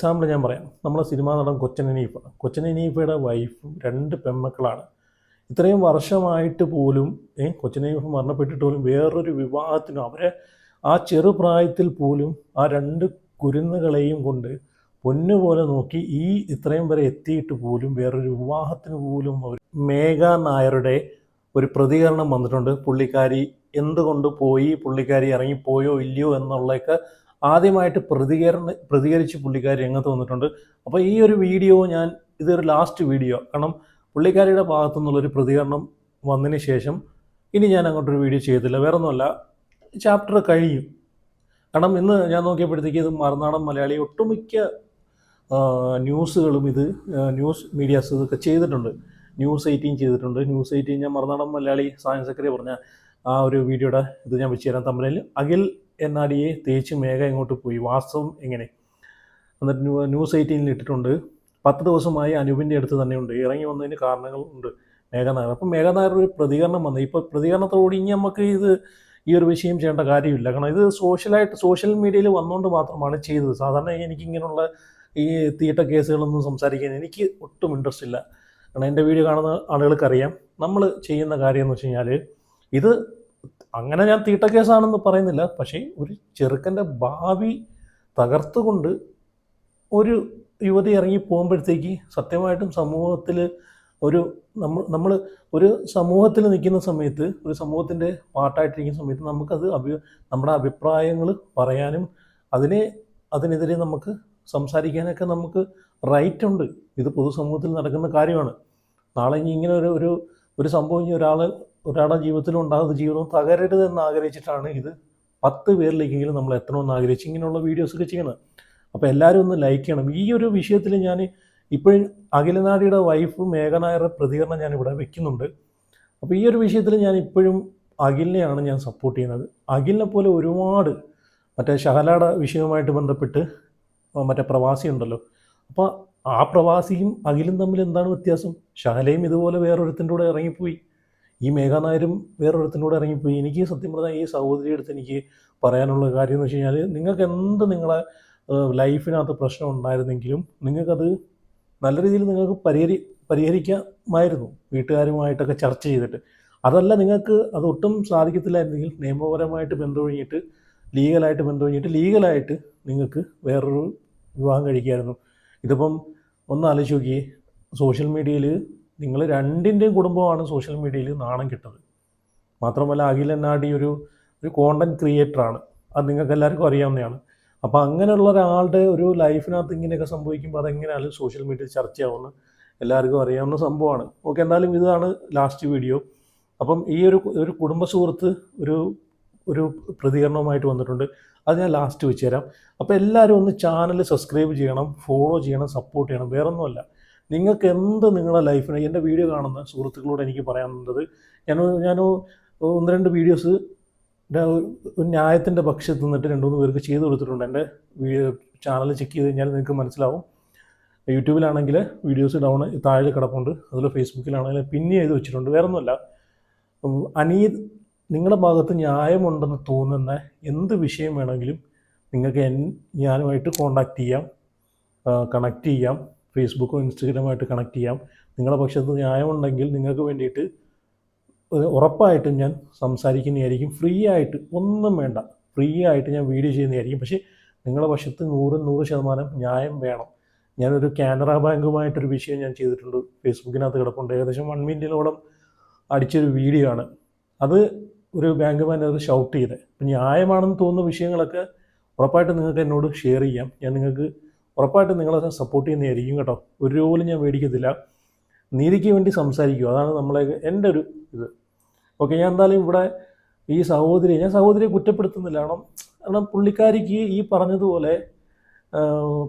Example ഞാൻ പറയാം. നമ്മളെ സിനിമാ നടൻ കൊച്ചൻ ഹനീഫയുടെ വൈഫും 2 പെൺമക്കളാണ്. ഇത്രയും വർഷമായിട്ട് പോലും കൊച്ചൻ ഹനീഫ മരണപ്പെട്ടിട്ട് പോലും വേറൊരു വിവാഹത്തിനും അവരെ ആ ചെറുപ്രായത്തിൽ പോലും ആ 2 കുരുന്നുകളെയും കൊണ്ട് പൊന്നുപോലെ നോക്കി ഇത്രയും വരെ എത്തിയിട്ട് പോലും വേറൊരു വിവാഹത്തിന് പോലും മേഘ നായരുടെ ഒരു പ്രതികരണം വന്നിട്ടുണ്ട്. പുള്ളിക്കാരി എന്തുകൊണ്ട് പോയി, പുള്ളിക്കാരി ഇറങ്ങിപ്പോയോ ഇല്ലയോ എന്നുള്ളതൊക്കെ ആദ്യമായിട്ട് പ്രതികരിച്ച് പുള്ളിക്കാരി രംഗത്ത് വന്നിട്ടുണ്ട്. അപ്പോൾ ഈ ഒരു വീഡിയോ ഇതൊരു ലാസ്റ്റ് വീഡിയോ, കാരണം പുള്ളിക്കാരിയുടെ ഭാഗത്തു നിന്നുള്ളൊരു പ്രതികരണം വന്നതിന് ശേഷം ഇനി ഞാൻ അങ്ങോട്ടൊരു വീഡിയോ ചെയ്തില്ല. വേറൊന്നുമല്ല, ചാപ്റ്റർ കഴിഞ്ഞു. കാരണം ഇന്ന് ഞാൻ നോക്കിയപ്പോഴത്തേക്ക് ഇത് മറുനാടൻ മലയാളി ഒട്ടുമിക്ക ന്യൂസുകളും ന്യൂസ് മീഡിയാസ് ഇതൊക്കെ ചെയ്തിട്ടുണ്ട്. ന്യൂസ് 18 ചെയ്തിട്ടുണ്ട്. ന്യൂസ് 18 ഞാൻ മറുനാടൻ മലയാളി സായൻ സെക്രട്ടറി പറഞ്ഞ ആ ഒരു വീഡിയോയുടെ ഇത് ഞാൻ വെച്ച് തരാം. തമ്മിൽ അഖിൽ എന്നാടിയെ തേച്ച് മേഘ എങ്ങോട്ട് പോയി, വാസ്തവം എങ്ങനെ, എന്നിട്ട് ന്യൂസ് 18 ഇട്ടിട്ടുണ്ട്. 10 ദിവസമായി അനൂപിൻ്റെ അടുത്ത് തന്നെയുണ്ട്, ഇറങ്ങി വന്നതിന് കാരണങ്ങളുണ്ട് മേഘ നായർ. അപ്പം മേഘ നായർ ഒരു പ്രതികരണം വന്നു. ഇപ്പോൾ പ്രതികരണത്തോട് ഇനി നമുക്ക് ഈ ഒരു വിഷയം ചെയ്യേണ്ട കാര്യമില്ല. കാരണം ഇത് സോഷ്യൽ മീഡിയയിൽ വന്നുകൊണ്ട് മാത്രമാണ് ചെയ്തത്. സാധാരണ എനിക്കിങ്ങനെയുള്ള ഈ തീട്ട കേസുകളൊന്നും സംസാരിക്കാൻ എനിക്ക് ഒട്ടും ഇൻട്രസ്റ്റ് ഇല്ല. കാരണം എൻ്റെ വീഡിയോ കാണുന്ന ആളുകൾക്കറിയാം നമ്മൾ ചെയ്യുന്ന കാര്യം എന്ന് വെച്ച് കഴിഞ്ഞാൽ ഇത് അങ്ങനെ ഞാൻ തീട്ട കേസാണെന്ന് പറയുന്നില്ല. പക്ഷേ ഒരു ചെറുക്കൻ്റെ ഭാവി തകർത്തുകൊണ്ട് ഒരു യുവതി ഇറങ്ങി പോകുമ്പോഴത്തേക്ക് സത്യമായിട്ടും സമൂഹത്തിൽ നമ്മൾ ഒരു സമൂഹത്തിൽ നിൽക്കുന്ന സമയത്ത്, ഒരു സമൂഹത്തിൻ്റെ പാർട്ടായിട്ടിരിക്കുന്ന സമയത്ത് നമുക്കത് നമ്മുടെ അഭിപ്രായങ്ങൾ പറയാനും അതിനെതിരെ നമുക്ക് സംസാരിക്കാനൊക്കെ നമുക്ക് റൈറ്റ് ഉണ്ട്. ഇത് പൊതുസമൂഹത്തിൽ നടക്കുന്ന കാര്യമാണ്. നാളെ ഇനി ഇങ്ങനെ ഒരു സംഭവം ഇനി ഒരാളുടെ ജീവിതത്തിലും ഉണ്ടാകുന്ന ജീവിതം തകരരുതെന്ന് ആഗ്രഹിച്ചിട്ടാണ് ഇത് 10 പേരിലേക്കെങ്കിലും നമ്മൾ എത്തണമെന്ന് ആഗ്രഹിച്ച് ഇങ്ങനെയുള്ള വീഡിയോസൊക്കെ ചെയ്യണം. അപ്പോൾ എല്ലാവരും ഒന്ന് ലൈക്ക് ചെയ്യണം. ഈ ഒരു വിഷയത്തിൽ ഞാൻ ഇപ്പോഴും അഖിലനാടിയുടെ വൈഫ് മേഘ നായരുടെ പ്രതികരണം ഞാനിവിടെ വെക്കുന്നുണ്ട്. അപ്പോൾ ഈ ഒരു വിഷയത്തിൽ ഞാൻ ഇപ്പോഴും അഖിലിനെയാണ് ഞാൻ സപ്പോർട്ട് ചെയ്യുന്നത്. അഖിലിനെ പോലെ ഒരുപാട് മറ്റേ ഷഹലയുടെ വിഷയവുമായിട്ട് ബന്ധപ്പെട്ട് മറ്റേ പ്രവാസി ഉണ്ടല്ലോ, അപ്പോൾ ആ പ്രവാസിയും അഖിലും തമ്മിൽ എന്താണ് വ്യത്യാസം? ഷഹലയും ഇതുപോലെ വേറൊരുത്തിൻ്റെ കൂടെ ഇറങ്ങിപ്പോയി, ഈ മേഘ നായരും വേറൊരുത്തിൻ്റെ കൂടെ ഇറങ്ങിപ്പോയി. എനിക്ക് സത്യം പറഞ്ഞാൽ ഈ സഹോദരിയുടെ അടുത്ത് എനിക്ക് പറയാനുള്ള കാര്യം എന്ന് വെച്ച് കഴിഞ്ഞാൽ, നിങ്ങൾക്ക് നിങ്ങളെ ലൈഫിനകത്ത് പ്രശ്നം ഉണ്ടായിരുന്നെങ്കിലും നിങ്ങൾക്കത് നല്ല രീതിയിൽ നിങ്ങൾക്ക് പരിഹരിക്കാമായിരുന്നു, വീട്ടുകാരുമായിട്ടൊക്കെ ചർച്ച ചെയ്തിട്ട്. അതല്ല, നിങ്ങൾക്ക് അതൊട്ടും സാധിക്കത്തില്ലായിരുന്നെങ്കിൽ നിയമപരമായിട്ട് ലീഗലായിട്ട് നിങ്ങൾക്ക് വേറൊരു വിവാഹം കഴിക്കാമായിരുന്നു. ഇതിപ്പം ഒന്ന് ആലോചിച്ച് നോക്കിയേ, സോഷ്യൽ മീഡിയയിൽ നിങ്ങൾ രണ്ടിൻ്റെയും കുടുംബമാണ് സോഷ്യൽ മീഡിയയിൽ നാണം കിട്ടത്. മാത്രമല്ല അഖിൽ എന്നാടി ഒരു കോണ്ടൻറ് ക്രിയേറ്ററാണ്, അത് നിങ്ങൾക്ക് എല്ലാവർക്കും അറിയാവുന്നതാണ്. അപ്പോൾ അങ്ങനെയുള്ള ഒരാളുടെ ഒരു ലൈഫിനകത്ത് ഇങ്ങനെയൊക്കെ സംഭവിക്കുമ്പോൾ അതെങ്ങനെയാണ് സോഷ്യൽ മീഡിയയിൽ ചർച്ചയാവുന്നത് എല്ലാവർക്കും അറിയാവുന്ന സംഭവമാണ്. ഓക്കെ, എന്തായാലും ഇതാണ് ലാസ്റ്റ് വീഡിയോ. അപ്പം ഈ ഒരു കുടുംബ സുഹൃത്ത് ഒരു പ്രതികരണവുമായിട്ട് വന്നിട്ടുണ്ട്. അത് ഞാൻ ലാസ്റ്റ് വെച്ച് തരാം. അപ്പോൾ എല്ലാവരും ഒന്ന് ചാനൽ സബ്സ്ക്രൈബ് ചെയ്യണം, ഫോളോ ചെയ്യണം, സപ്പോർട്ട് ചെയ്യണം. വേറൊന്നുമല്ല, നിങ്ങൾക്ക് നിങ്ങളുടെ ലൈഫിന് എൻ്റെ വീഡിയോ കാണുന്ന സുഹൃത്തുക്കളോട് എനിക്ക് പറയാനുള്ളത്, ഞാൻ 1-2 വീഡിയോസ് ന്യായത്തിൻ്റെ പക്ഷത്ത് നിന്നിട്ട് 2-3 പേർക്ക് ചെയ്തു കൊടുത്തിട്ടുണ്ട്. എൻ്റെ ചാനൽ ചെക്ക് ചെയ്ത് കഴിഞ്ഞാൽ നിങ്ങൾക്ക് മനസ്സിലാവും. യൂട്യൂബിലാണെങ്കിൽ വീഡിയോസ് താഴെ കിടപ്പുണ്ട്, അതുപോലെ ഫേസ്ബുക്കിലാണെങ്കിൽ പിന്നെ ചെയ്ത് വെച്ചിട്ടുണ്ട്. വേറൊന്നുമല്ല, നിങ്ങളുടെ ഭാഗത്ത് ന്യായമുണ്ടെന്ന് തോന്നുന്ന എന്ത് വിഷയം വേണമെങ്കിലും നിങ്ങൾക്ക് ഞാനുമായിട്ട് കണക്ട് ചെയ്യാം. ഫേസ്ബുക്കോ ഇൻസ്റ്റഗ്രാമായിട്ട് കണക്ട് ചെയ്യാം. നിങ്ങളുടെ പക്ഷത്ത് ന്യായമുണ്ടെങ്കിൽ നിങ്ങൾക്ക് വേണ്ടിയിട്ട് ഉറപ്പായിട്ടും ഞാൻ സംസാരിക്കുന്നതായിരിക്കും. ഫ്രീ ആയിട്ട്, ഒന്നും വേണ്ട, ഫ്രീ ആയിട്ട് ഞാൻ വീഡിയോ ചെയ്യുന്നതായിരിക്കും. പക്ഷേ നിങ്ങളുടെ പക്ഷത്ത് 100% ന്യായം വേണം. ഞാനൊരു കാനറ ബാങ്കുമായിട്ടൊരു വിഷയം ഞാൻ ചെയ്തിട്ടുണ്ട്, ഫേസ്ബുക്കിനകത്ത് കിടപ്പുണ്ട്. ഏകദേശം 1 മില്യണോളം അടിച്ചൊരു വീഡിയോ ആണ്. അത് ഒരു ബാങ്കുമാൻ അത് ഷൗട്ട് ചെയ്തത്. അപ്പം ന്യായമാണെന്ന് തോന്നുന്ന വിഷയങ്ങളൊക്കെ ഉറപ്പായിട്ട് നിങ്ങൾക്ക് എന്നോട് ഷെയർ ചെയ്യാം. ഞാൻ നിങ്ങൾക്ക് ഉറപ്പായിട്ട് നിങ്ങളെ സപ്പോർട്ട് ചെയ്യുന്നതായിരിക്കും കേട്ടോ. ഒരു പോലും ഞാൻ മേടിക്കത്തില്ല. നീതിക്ക് വേണ്ടി സംസാരിക്കുക, അതാണ് എൻ്റെ ഒരു ഇത്. ഓക്കെ, ഞാൻ എന്തായാലും ഇവിടെ ഞാൻ സഹോദരിയെ കുറ്റപ്പെടുത്തുന്നില്ല. കാരണം പുള്ളിക്കാരിക്ക് ഈ പറഞ്ഞതുപോലെ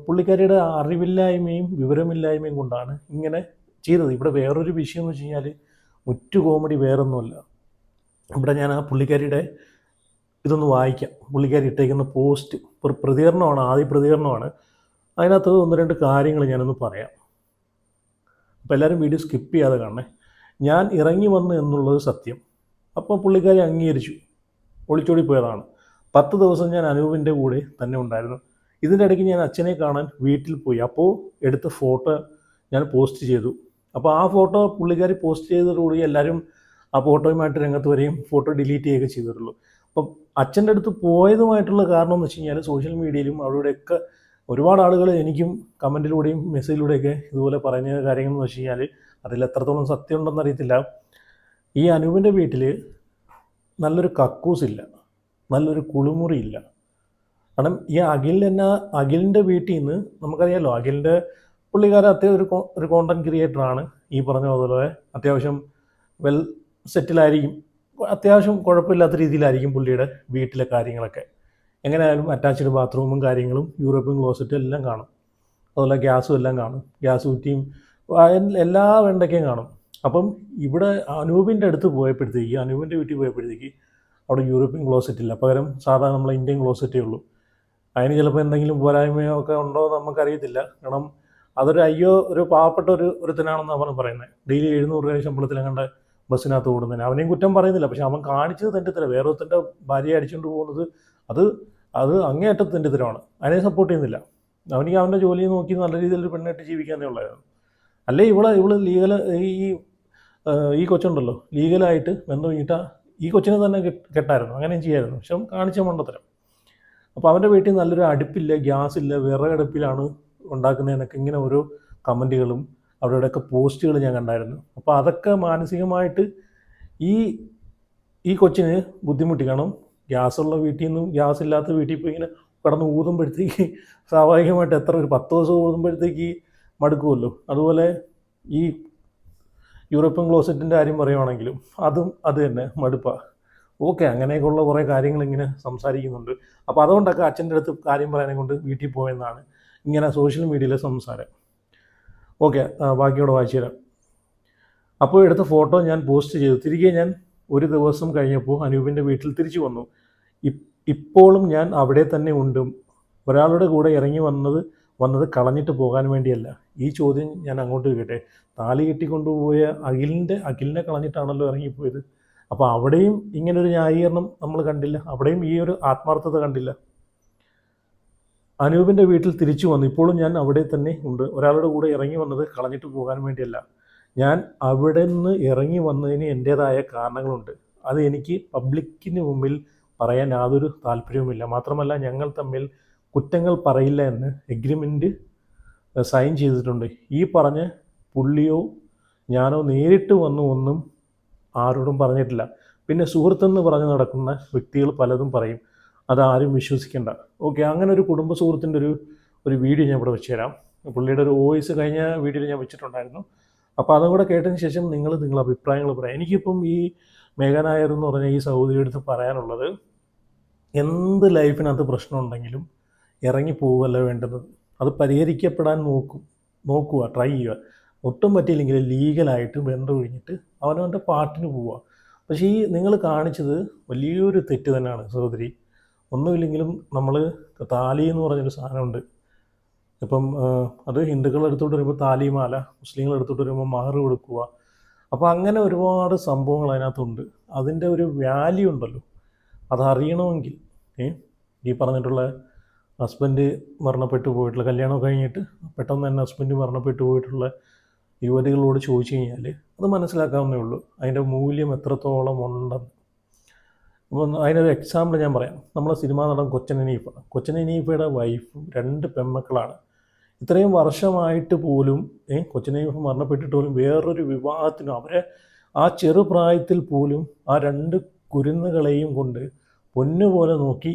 പുള്ളിക്കാരിയുടെ അറിവില്ലായ്മയും വിവരമില്ലായ്മയും കൊണ്ടാണ് ഇങ്ങനെ ചെയ്തത്. ഇവിടെ വേറൊരു വിഷയം എന്ന് വെച്ച് കഴിഞ്ഞാൽ മുറ്റു കോമഡി വേറൊന്നുമല്ല. ഇവിടെ ഞാൻ ആ പുള്ളിക്കാരിയുടെ ഇതൊന്ന് വായിക്കാം. പുള്ളിക്കാരി ഇട്ടേക്കുന്ന പോസ്റ്റ് പ്രതികരണമാണ്, ആദ്യ പ്രതികരണമാണ്. അതിനകത്ത് 1-2 കാര്യങ്ങൾ ഞാനൊന്ന് പറയാം. അപ്പോൾ എല്ലാവരും വീഡിയോ സ്കിപ്പ് ചെയ്യാതെ കാണണേ. ഞാൻ ഇറങ്ങി വന്നു എന്നുള്ളത് സത്യം. അപ്പോൾ പുള്ളിക്കാരി അംഗീകരിച്ചു, ഒളിച്ചോടി പോയതാണ്. 10 ദിവസം ഞാൻ അനൂപിൻ്റെ കൂടെ തന്നെ ഉണ്ടായിരുന്നു. ഇതിൻ്റെ ഇടയ്ക്ക് ഞാൻ അച്ഛനെ കാണാൻ വീട്ടിൽ പോയി. അപ്പോൾ എടുത്ത ഫോട്ടോ ഞാൻ പോസ്റ്റ് ചെയ്തു. അപ്പോൾ ആ ഫോട്ടോ പുള്ളിക്കാരി പോസ്റ്റ് ചെയ്തതോടുകൂടി എല്ലാവരും ആ ഫോട്ടോയുമായിട്ട് രംഗത്ത് വരികയും ഫോട്ടോ ഡിലീറ്റ് ചെയ്യുകയൊക്കെ ചെയ്തിട്ടുള്ളൂ. അപ്പം അച്ഛൻ്റെ അടുത്ത് പോയതുമായിട്ടുള്ള കാരണം എന്ന് വെച്ച് കഴിഞ്ഞാൽ സോഷ്യൽ മീഡിയയിലും അവിടെയൊക്കെ ഒരുപാട് ആളുകൾ എനിക്കും കമൻറ്റിലൂടെയും മെസ്സേജിലൂടെയൊക്കെ ഇതുപോലെ പറഞ്ഞ കാര്യങ്ങൾ എന്ന് വെച്ച് കഴിഞ്ഞാൽ അതിൽ എത്രത്തോളം സത്യം ഉണ്ടെന്ന് അറിയത്തില്ല. ഈ അനൂപിൻ്റെ വീട്ടിൽ നല്ലൊരു കക്കൂസില്ല, നല്ലൊരു കുളിമുറിയില്ല. കാരണം ഈ അഖിലിൻ്റെ വീട്ടിൽ നിന്ന് നമുക്കറിയാമല്ലോ, അഖിലിൻ്റെ പുള്ളിക്കാരൻ അത്യാവശ്യം ഒരു കോണ്ടൻറ് ക്രിയേറ്ററാണ്. ഈ പറഞ്ഞ പോലെ അത്യാവശ്യം വെൽ സെറ്റിലായിരിക്കും, അത്യാവശ്യം കുഴപ്പമില്ലാത്ത രീതിയിലായിരിക്കും പുള്ളിയുടെ വീട്ടിലെ കാര്യങ്ങളൊക്കെ. എങ്ങനെയായാലും അറ്റാച്ച്ഡ് ബാത്റൂമും കാര്യങ്ങളും യൂറോപ്യൻ ക്ലോസറ്റും എല്ലാം കാണും. അതുപോലെ ഗ്യാസും എല്ലാം കാണും, ഗ്യാസ് കുറ്റിയും എല്ലാ വെണ്ടയ്ക്കയും കാണും. അപ്പം ഇവിടെ അനൂപിൻ്റെ അടുത്ത് പോയപ്പോഴത്തേക്ക്, അനൂപിൻ്റെ വീട്ടിൽ പോയപ്പോഴത്തേക്ക് അവിടെ യൂറോപ്യൻ ക്ലോസറ്റ് ഇല്ല, പകരം സാധാരണ നമ്മളെ ഇന്ത്യൻ ക്ലോസറ്റേ ഉള്ളൂ. അതിന് ചിലപ്പോൾ എന്തെങ്കിലും പോരായ്മയോ ഒക്കെ ഉണ്ടോ എന്ന് നമുക്കറിയത്തില്ല. കാരണം ഒരു പാവപ്പെട്ട ഒരുത്തനാണെന്ന് അവൻ പറയുന്നത്. ഡെയിലി 700 രൂപ ശമ്പളത്തിലെങ്ങാണ്ട് ബസ്സിനകത്ത് ഓടുന്നതിന്. അവനെയും കുറ്റം പറയുന്നില്ല, പക്ഷെ അവൻ കാണിച്ചത് തെണ്ടിത്തരം. വേറൊരുത്തൻ്റെ ഭാര്യയെ അടിച്ചുകൊണ്ട് പോകുന്നത് അത് അങ്ങേയറ്റത്ത് തെണ്ടിത്തരമാണ്. അതിനെ സപ്പോർട്ട് ചെയ്യുന്നില്ല. അവനിക്ക് അവൻ്റെ ജോലി നോക്കി നല്ല രീതിയിൽ ഒരു പെണ്ണായിട്ട് ജീവിക്കാനേ ഉള്ളായിരുന്നു. അല്ലേ ഇവള് ലീഗൽ ഈ കൊച്ചുണ്ടല്ലോ, ലീഗലായിട്ട് ബന്ധം കഴിഞ്ഞിട്ട് ഈ കൊച്ചിനെ തന്നെ കെട്ടായിരുന്നു, അങ്ങനെയും ചെയ്യായിരുന്നു. പക്ഷെ അവൻ കാണിച്ച മണ്ടത്തരം. അപ്പോൾ അവൻ്റെ വീട്ടിൽ നല്ലൊരു അടുപ്പില്ല, ഗ്യാസ് ഇല്ല, വിറകടുപ്പിലാണ് ഉണ്ടാക്കുന്നതെന്നൊക്കെ ഇങ്ങനെ ഓരോ കമൻറ്റുകളും അവരുടെയൊക്കെ പോസ്റ്റുകൾ ഞാൻ കണ്ടായിരുന്നു. അപ്പോൾ അതൊക്കെ മാനസികമായിട്ട് ഈ കൊച്ചിന് ബുദ്ധിമുട്ടി. കാരണം ഗ്യാസുള്ള വീട്ടിൽ നിന്നും ഗ്യാസ് ഇല്ലാത്ത വീട്ടിൽ ഇപ്പോൾ ഇങ്ങനെ കിടന്ന് ഊതുമ്പോഴത്തേക്ക് സ്വാഭാവികമായിട്ട് ഒരു 10 ദിവസം ഊതുമ്പോഴത്തേക്ക് മടുക്കുമല്ലോ. അതുപോലെ ഈ യൂറോപ്യൻ ക്ലോസറ്റിൻ്റെ കാര്യം പറയുവാണെങ്കിലും അത് തന്നെ മടുപ്പാണ്. ഓക്കെ, അങ്ങനെയൊക്കെയുള്ള കുറേ കാര്യങ്ങൾ ഇങ്ങനെ സംസാരിക്കുന്നുണ്ട്. അപ്പോൾ അതുകൊണ്ടൊക്കെ അച്ഛൻ്റെ അടുത്ത് കാര്യം പറയാനെ കൊണ്ട് വീട്ടിൽ പോയെന്നാണ് ഇങ്ങനെ സോഷ്യൽ മീഡിയയിലെ സംസാരം. ഓക്കെ, ബാക്കിയോടെ വായിച്ചു തരാം. അപ്പോൾ എടുത്ത ഫോട്ടോ ഞാൻ പോസ്റ്റ് ചെയ്തു. തിരികെ ഞാൻ ഒരു ദിവസം കഴിഞ്ഞപ്പോൾ അനൂപിൻ്റെ വീട്ടിൽ തിരിച്ചു വന്നു. ഇപ്പോഴും ഞാൻ അവിടെ തന്നെ ഉണ്ട്. ഒരാളുടെ കൂടെ ഇറങ്ങി വന്നത് കളഞ്ഞിട്ട് പോകാൻ വേണ്ടിയല്ല. ഈ ചോദ്യം ഞാൻ അങ്ങോട്ട് കേട്ടെ. താലി കെട്ടിക്കൊണ്ടുപോയ അഖിലിനെ കളഞ്ഞിട്ടാണല്ലോ ഇറങ്ങിപ്പോയത്. അപ്പോൾ അവിടെയും ഇങ്ങനൊരു ന്യായീകരണം നമ്മൾ കണ്ടില്ല, അവിടെയും ഈ ഒരു ആത്മാർത്ഥത കണ്ടില്ല. അനൂപിൻ്റെ വീട്ടിൽ തിരിച്ചു വന്നു. ഇപ്പോഴും ഞാൻ അവിടെ തന്നെ ഉണ്ട്. ഒരാളുടെ കൂടെ ഇറങ്ങി വന്നത് കളഞ്ഞിട്ട് പോകാൻ വേണ്ടിയല്ല. ഞാൻ അവിടെ നിന്ന് ഇറങ്ങി വന്നതിന് എൻ്റേതായ കാരണങ്ങളുണ്ട്. അത് എനിക്ക് പബ്ലിക്കിന് മുമ്പിൽ പറയാൻ യാതൊരു താല്പര്യവുമില്ല. മാത്രമല്ല, ഞങ്ങൾ തമ്മിൽ കുറ്റങ്ങൾ പറയില്ല എന്ന് എഗ്രിമെൻ്റ് സൈൻ ചെയ്തിട്ടുണ്ട്. ഈ പറഞ്ഞ പുള്ളിയോ ഞാനോ നേരിട്ട് വന്നു ഒന്നും ആരോടും പറഞ്ഞിട്ടില്ല. പിന്നെ സുഹൃത്തെന്ന് പറഞ്ഞ് നടക്കുന്ന വ്യക്തികൾ പലതും പറയും, അതാരും വിശ്വസിക്കേണ്ട. ഓക്കെ, അങ്ങനെ ഒരു കുടുംബ സുഹൃത്തിൻ്റെ ഒരു വീഡിയോ ഞാൻ ഇവിടെ വെച്ച് തരാം. പുള്ളിയുടെ ഒരു വോയിസ് കഴിഞ്ഞ വീഡിയോയിൽ ഞാൻ വെച്ചിട്ടുണ്ടായിരുന്നു. അപ്പോൾ അതും കൂടെ കേട്ടതിന് ശേഷം നിങ്ങളുടെ അഭിപ്രായങ്ങൾ പറയാം. എനിക്കിപ്പം ഈ മേഘ നായർ എന്ന് പറഞ്ഞ ഈ സഹോദരിയുടെ അടുത്ത് പറയാനുള്ളത്, ലൈഫിനകത്ത് പ്രശ്നമുണ്ടെങ്കിലും ഇറങ്ങി പോവുകയല്ല വേണ്ടത്. അത് പരിഹരിക്കപ്പെടാൻ നോക്കുക, ട്രൈ ചെയ്യുക. ഒട്ടും പറ്റിയില്ലെങ്കിൽ ലീഗലായിട്ട് ബന്ധം ഒഴിഞ്ഞിട്ട് അവനവൻ്റെ പാട്ടിന് പോവുക. പക്ഷേ നിങ്ങൾ കാണിച്ചത് വലിയൊരു തെറ്റ് തന്നെയാണ് സഹോദരി. ഒന്നുമില്ലെങ്കിലും നമ്മൾ താലി എന്ന് പറഞ്ഞൊരു സാധനമുണ്ട്. ഇപ്പം അത് ഹിന്ദുക്കൾ എടുത്തോട്ട് വരുമ്പോൾ താലിമാല, മുസ്ലിങ്ങൾ എടുത്തോട്ട് വരുമ്പോൾ മഹർ കൊടുക്കുക. അപ്പോൾ അങ്ങനെ ഒരുപാട് സംഭവങ്ങൾ അതിനകത്തുണ്ട്. അതിൻ്റെ ഒരു വാല്യൂ ഉണ്ടല്ലോ, അതറിയണമെങ്കിൽ ഈ പറഞ്ഞിട്ടുള്ള ഹസ്ബൻഡ് മരണപ്പെട്ടു പോയിട്ടുള്ള, കല്യാണം കഴിഞ്ഞിട്ട് പെട്ടെന്ന് തന്നെ ഹസ്ബൻഡ് മരണപ്പെട്ടു പോയിട്ടുള്ള യുവതികളോട് ചോദിച്ചു കഴിഞ്ഞാൽ അത് മനസ്സിലാക്കാവുന്നേ ഉള്ളൂ അതിൻ്റെ മൂല്യം എത്രത്തോളം ഉണ്ടെന്ന്. അപ്പോൾ അതിനൊരു എക്സാമ്പിൾ ഞാൻ പറയാം. നമ്മളെ സിനിമാ നടൻ കൊച്ചൻ ഹനീഫയുടെ വൈഫും 2 പെൺമക്കളാണ്. ഇത്രയും വർഷമായിട്ട് പോലും കൊച്ചൻ ഹനീഫ മരണപ്പെട്ടിട്ട് പോലും വേറൊരു വിവാഹത്തിനും, അവരെ ആ ചെറുപ്രായത്തിൽ പോലും ആ 2 കുരുന്നുകളെയും കൊണ്ട് പൊന്നുപോലെ നോക്കി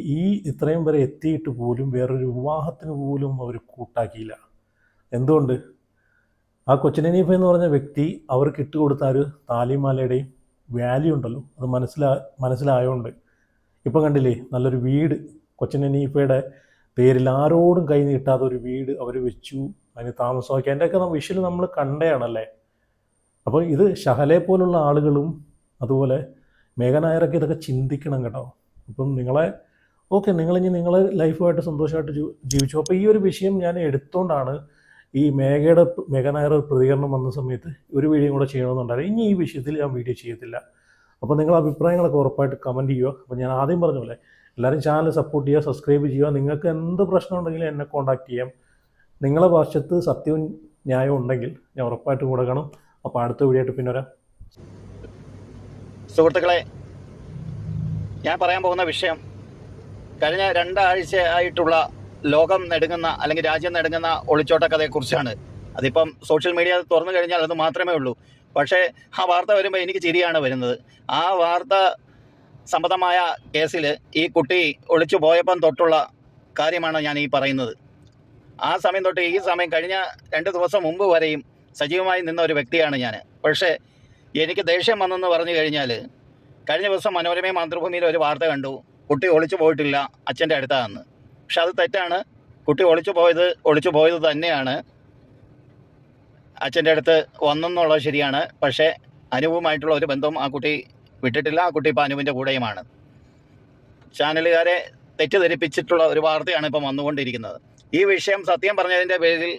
ഇത്രയും വരെ എത്തിയിട്ട് പോലും വേറൊരു വിവാഹത്തിന് പോലും അവർ കൂട്ടാക്കിയില്ല. എന്തുകൊണ്ട്? ആ കൊച്ചൻ ഹനീഫ എന്ന് പറഞ്ഞ വ്യക്തി അവർക്ക് ഇട്ടുകൊടുത്ത ഒരു താലിമാലയുടെയും വാല്യൂ ഉണ്ടല്ലോ, അത് മനസ്സിലായതുകൊണ്ട് ഇപ്പം കണ്ടില്ലേ, നല്ലൊരു വീട് കൊച്ചൻ ഹനീഫയുടെ പേരിൽ ആരോടും കൈ നീട്ടാതെ ഒരു വീട് അവർ വെച്ചു, അതിന് താമസമാക്കി. അതിൻ്റെയൊക്കെ വിഷ്വൽ നമ്മൾ കണ്ടയാണല്ലേ. അപ്പോൾ ഇത് ഷഹലെ പോലുള്ള ആളുകളും അതുപോലെ മേഘ നായരൊക്കെ ഇതൊക്കെ ചിന്തിക്കണം കേട്ടോ. അപ്പം നിങ്ങളിനി നിങ്ങളെ ലൈഫുമായിട്ട് സന്തോഷമായിട്ട് ജീവിച്ചു. അപ്പോൾ ഈ ഒരു വിഷയം ഞാൻ എടുത്തുകൊണ്ടാണ് ഈ മേഘ നായർ പ്രതികരണം വന്ന സമയത്ത് ഒരു വീഡിയോ കൂടെ ചെയ്യണമെന്നുണ്ടായിരുന്നു. ഇനി ഈ വിഷയത്തിൽ ഞാൻ വീഡിയോ ചെയ്യത്തില്ല. അപ്പോൾ നിങ്ങളുടെ അഭിപ്രായങ്ങളൊക്കെ ഉറപ്പായിട്ട് കമൻറ്റ് ചെയ്യുക. അപ്പോൾ ഞാൻ ആദ്യം പറഞ്ഞ പോലെ എല്ലാവരും ചാനൽ സപ്പോർട്ട് ചെയ്യുക, സബ്സ്ക്രൈബ് ചെയ്യുക. നിങ്ങൾക്ക് എന്ത് പ്രശ്നം ഉണ്ടെങ്കിലും എന്നെ കോൺടാക്ട് ചെയ്യാം. നിങ്ങളെ വശത്ത് സത്യവും ന്യായവും ഉണ്ടെങ്കിൽ ഞാൻ ഉറപ്പായിട്ട് കൂടെ കാണും. അപ്പോൾ അടുത്ത വീഡിയോ ആയിട്ട് പിന്നെ വരാം. സുഹൃത്തുക്കളെ, ഞാൻ പറയാൻ പോകുന്ന വിഷയം കഴിഞ്ഞ 2 ആഴ്ചയായിട്ടുള്ള ലോകം നെടുങ്ങുന്ന അല്ലെങ്കിൽ രാജ്യം നെടുങ്ങുന്ന ഒളിച്ചോട്ട കഥയെക്കുറിച്ചാണ്. അതിപ്പം സോഷ്യൽ മീഡിയ തുറന്നു കഴിഞ്ഞാൽ അത് മാത്രമേ ഉള്ളൂ. പക്ഷേ ആ വാർത്ത വരുമ്പോൾ എനിക്ക് ചിരിയാണ് വരുന്നത്. ആ വാർത്ത സംബന്ധമായ കേസിൽ ഈ കുട്ടി ഒളിച്ചു പോയപ്പം തൊട്ടുള്ള കാര്യമാണ് ഞാൻ ഈ പറയുന്നത്. ആ സമയം തൊട്ട് ഈ സമയം കഴിഞ്ഞ 2 ദിവസം മുമ്പ് വരെയും സജീവമായി നിന്ന ഒരു വ്യക്തിയാണ് ഞാൻ. പക്ഷേ എനിക്ക് ദേഷ്യം വന്നെന്ന് പറഞ്ഞു കഴിഞ്ഞാൽ, കഴിഞ്ഞ ദിവസം മനോരമയും മാതൃഭൂമിയിൽ ഒരു വാർത്ത കണ്ടു, കുട്ടി ഒളിച്ചു പോയിട്ടില്ല, അച്ഛൻ്റെ അടുത്താണെന്ന്. പക്ഷെ അത് തെറ്റാണ്. കുട്ടി ഒളിച്ചു പോയത് തന്നെയാണ്. അച്ഛൻ്റെ അടുത്ത് വന്നെന്നുള്ളത് ശരിയാണ്. പക്ഷേ അനുവുമായിട്ടുള്ള ഒരു ബന്ധവും ആ കുട്ടി വിട്ടിട്ടില്ല. ആ കുട്ടി ഇപ്പോൾ അനുവിൻ്റെ കൂടെയുമാണ്. ചാനലുകാരെ തെറ്റിദ്ധരിപ്പിച്ചിട്ടുള്ള ഒരു വാർത്തയാണ് ഇപ്പം വന്നുകൊണ്ടിരിക്കുന്നത്. ഈ വിഷയം സത്യം പറഞ്ഞതിൻ്റെ പേരിൽ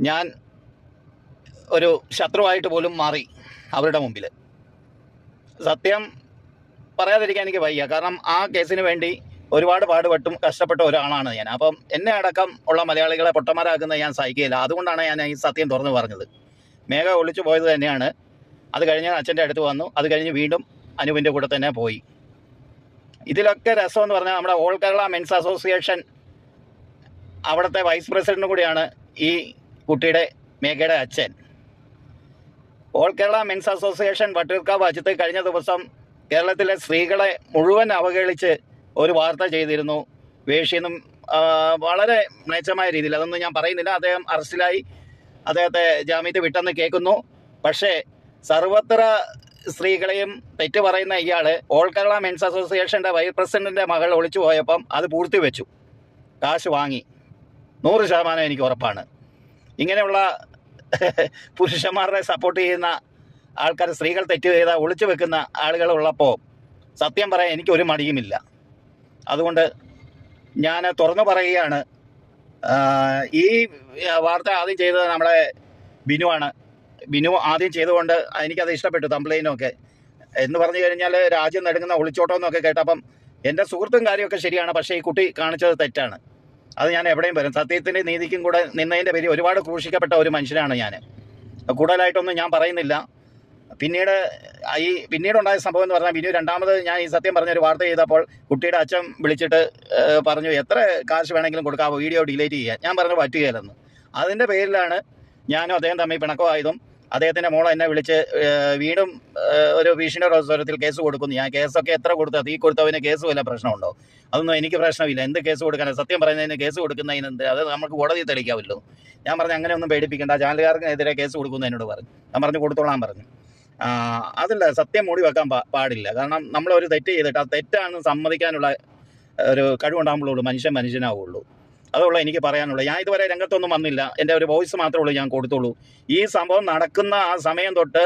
ഞാൻ ഒരു ശത്രുവായിട്ട് പോലും മാറി അവരുടെ മുമ്പിൽ. സത്യം പറയാതിരിക്കാൻ എനിക്ക് വയ്യ. കാരണം ആ കേസിന് വേണ്ടി ഒരുപാട് പാടുപെട്ടും കഷ്ടപ്പെട്ട ഒരാളാണ് ഞാൻ. അപ്പം എന്നെ അടക്കം ഉള്ള മലയാളികളെ പൊട്ടന്മാരാക്കുന്നത് ഞാൻ സഹിക്കുകയില്ല. അതുകൊണ്ടാണ് ഞാൻ ഈ സത്യം തുറന്നു പറഞ്ഞത്. മേഘ ഒളിച്ചു പോയത് തന്നെയാണ്. അത് കഴിഞ്ഞ് അച്ഛൻ്റെ അടുത്ത് വന്നു. അത് കഴിഞ്ഞ് വീണ്ടും അനുവിൻ്റെ കൂടെ തന്നെ പോയി. ഇതിലൊക്കെ രസമെന്ന് പറഞ്ഞാൽ നമ്മുടെ ഓൾ കേരള മെൻസ് അസോസിയേഷൻ അവിടുത്തെ വൈസ് പ്രസിഡന്റ് കൂടിയാണ് ഈ കുട്ടിയുടെ മേഘയുടെ അച്ഛൻ. All Kerala men's association Vattiyoorkavu Ajith കഴിഞ്ഞ ദിവസം കേരളത്തിലെ സ്ത്രീകളെ മുഴുവൻ അവഹേളിച്ച് ഒരു വാർത്ത ചെയ്തിരുന്നു. വേശ്യെന്നും വളരെ മ്ലേച്ഛമായ രീതിയിൽ. അതൊന്നും ഞാൻ പറയുന്നില്ല. അദ്ദേഹം അറസ്റ്റിലായി, അദ്ദേഹത്തെ ജാമ്യത്തിൽ വിട്ടെന്ന് കേൾക്കുന്നു. പക്ഷേ സർവത്ര സ്ത്രീകളെയും തെറ്റ് പറയുന്ന ഇയാൾ ഓൾ കേരള മെൻസ് അസോസിയേഷൻ്റെ വൈസ് പ്രസിഡന്റിൻ്റെ മകൾ ഒളിച്ചു പോയപ്പം അത് പൂഴ്ത്തിവെച്ചു, കാശ് വാങ്ങി. 100% എനിക്ക് ഉറപ്പാണ്. ഇങ്ങനെയുള്ള പുരുഷന്മാരെ സപ്പോർട്ട് ചെയ്യുന്ന ആൾക്കാർ, സ്ത്രീകൾ തെറ്റ് ചെയ്ത ഒളിച്ചു വെക്കുന്ന ആളുകളുള്ളപ്പോൾ സത്യം പറയാൻ എനിക്കൊരു മടിയുമില്ല. അതുകൊണ്ട് ഞാൻ തുറന്നു പറയുകയാണ്. ഈ വാർത്ത ആദ്യം ചെയ്തത് നമ്മളെ ബിനുവാണ്. ബിനു ആദ്യം ചെയ്തുകൊണ്ട് എനിക്കത് ഇഷ്ടപ്പെട്ടു. തംബ്ലൈനൊക്കെ എന്ന് പറഞ്ഞു കഴിഞ്ഞാൽ രാജ്യം നെടുങ്ങുന്ന ഒളിച്ചോട്ടം എന്നൊക്കെ കേട്ടപ്പം എൻ്റെ സുഹൃത്തും കാര്യമൊക്കെ ശരിയാണ്. പക്ഷേ ഈ കുട്ടി കാണിച്ചത് തെറ്റാണ്. അത് ഞാൻ എവിടെയും വരും. സത്യത്തിൻ്റെ നീതിക്കും കൂടെ നിന്നതിൻ്റെ പേരിൽ ഒരുപാട് ക്രൂശിക്കപ്പെട്ട ഒരു മനുഷ്യനാണ് ഞാൻ. കൂടുതലായിട്ടൊന്നും ഞാൻ പറയുന്നില്ല. പിന്നീടുണ്ടായ സംഭവം എന്ന് പറഞ്ഞാൽ, ബിനു രണ്ടാമത് ഞാൻ ഈ സത്യം പറഞ്ഞൊരു വാർത്ത ചെയ്തപ്പോൾ കുട്ടിയുടെ അച്ഛൻ വിളിച്ചിട്ട് പറഞ്ഞു, എത്ര കാശ് വേണമെങ്കിലും കൊടുക്കാമോ, വീഡിയോ ഡിലീറ്റ് ചെയ്യാൻ. ഞാൻ പറഞ്ഞു പറ്റുകയില്ലെന്ന്. അതിൻ്റെ പേരിലാണ് ഞാനും അദ്ദേഹം തമ്മിൽ പിണക്കമായതും അദ്ദേഹത്തിൻ്റെ മോളെ എന്നെ വിളിച്ച് വീണ്ടും ഒരു ഭീഷണിയുടെ സ്വരത്തിൽ കേസ് കൊടുക്കുന്നു. ഞാൻ കേസൊക്കെ എത്ര കൊടുത്താൽ തീ കൊടുത്തവന് കേസ് വല്ല പ്രശ്നമുണ്ടോ? അതൊന്നും എനിക്ക് പ്രശ്നമില്ല. എന്ത് കേസ് കൊടുക്കാനാണ്? സത്യം പറയുന്നതിന് കേസ് കൊടുക്കുന്നതിന് അത് നമുക്ക് കോടതി തെളിയിക്കാമല്ലോ. ഞാൻ പറഞ്ഞു അങ്ങനെ ഒന്നും പേടിപ്പിക്കേണ്ട, ചാനലുകാർക്കെതിരെ കേസ് കൊടുക്കുന്നു എന്നോട് പറഞ്ഞു. ഞാൻ പറഞ്ഞു കൊടുത്തോളാൻ പറഞ്ഞു. അതല്ല, സത്യം മൂടി വെക്കാൻ പാടില്ല. കാരണം നമ്മളൊരു തെറ്റ് ചെയ്തിട്ട് ആ തെറ്റാണെന്ന് സമ്മതിക്കാനുള്ള ഒരു കഴിവുണ്ടാകുമ്പോഴുള്ളൂ മനുഷ്യനാവുള്ളൂ. അതുള്ള എനിക്ക് പറയാനുള്ളത്. ഞാൻ ഇതുവരെ രംഗത്തൊന്നും വന്നില്ല. എൻ്റെ ഒരു വോയിസ് മാത്രമേ ഉള്ളൂ ഞാൻ കൊടുത്തുള്ളൂ. ഈ സംഭവം നടക്കുന്ന ആ സമയം തൊട്ട്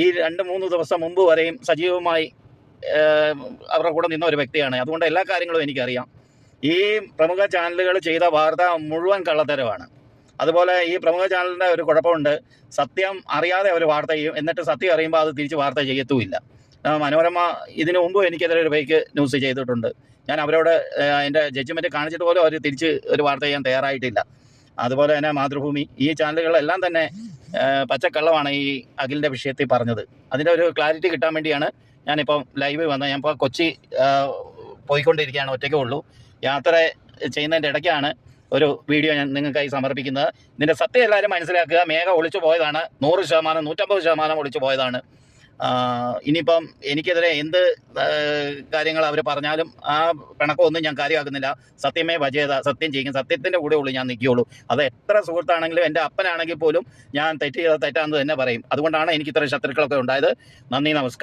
ഈ 2-3 ദിവസം മുമ്പ് വരെയും സജീവമായി അവരുടെ കൂടെ നിന്ന ഒരു വ്യക്തിയാണ്. അതുകൊണ്ട് എല്ലാ കാര്യങ്ങളും എനിക്കറിയാം. ഈ പ്രമുഖ ചാനലുകൾ ചെയ്ത വാർത്ത മുഴുവൻ കള്ളത്തരമാണ്. അതുപോലെ ഈ പ്രമുഖ ചാനലിൻ്റെ ഒരു കുഴപ്പമുണ്ട്, സത്യം അറിയാതെ അവർ വാർത്ത ചെയ്യും, എന്നിട്ട് സത്യം അറിയുമ്പോൾ അത് തിരിച്ച് വാർത്ത ചെയ്യത്തുമില്ല. മനോരമ ഇതിനു മുമ്പ് എനിക്കെതിരെ ഒരു ഫേക്ക് ന്യൂസ് ചെയ്തിട്ടുണ്ട്. ഞാൻ അവരോട് എൻ്റെ ജഡ്ജ്മെൻറ്റ് കാണിച്ചിട്ട് പോലും അവർ തിരിച്ച് ഒരു വാർത്ത ചെയ്യാൻ തയ്യാറായിട്ടില്ല. അതുപോലെ തന്നെ മാതൃഭൂമി, ഈ ചാനലുകളെല്ലാം തന്നെ പച്ചക്കള്ളമാണ് ഈ അഖിലിൻ്റെ വിഷയത്തിൽ പറഞ്ഞത്. അതിൻ്റെ ഒരു ക്ലാരിറ്റി കിട്ടാൻ വേണ്ടിയാണ് ഞാനിപ്പം ലൈവ് വന്നത്. ഞാനിപ്പോൾ കൊച്ചി പോയിക്കൊണ്ടിരിക്കുകയാണ്, ഒറ്റയ്ക്കേ ഉള്ളൂ. യാത്ര ചെയ്യുന്നതിൻ്റെ ഇടയ്ക്കാണ് ഒരു വീഡിയോ ഞാൻ നിങ്ങൾക്കായി സമർപ്പിക്കുന്നത്. ഇതിൻ്റെ സത്യം എല്ലാവരും മനസ്സിലാക്കുക. മേഘ ഒളിച്ചു പോയതാണ്. 100%, 150% ഒളിച്ചു പോയതാണ്. ഇനിയിപ്പം എനിക്കെതിരെ എന്ത് കാര്യങ്ങൾ അവർ പറഞ്ഞാലും ആ പിണക്കമൊന്നും ഞാൻ കാര്യമാക്കുന്നില്ല. സത്യമേ വജേത, സത്യം ചെയ്യും, സത്യത്തിൻ്റെ കൂടെ ഉള്ളൂ ഞാൻ നിൽക്കുകയുള്ളൂ. അത് എത്ര സുഹൃത്താണെങ്കിലും എൻ്റെ അപ്പനാണെങ്കിൽ പോലും ഞാൻ തെറ്റ് ചെയ്ത തെറ്റാണെന്ന് തന്നെ പറയും. അതുകൊണ്ടാണ് എനിക്ക് ഇത്ര ശത്രുക്കളൊക്കെ ഉണ്ടായത്. നന്ദി, നമസ്കാരം.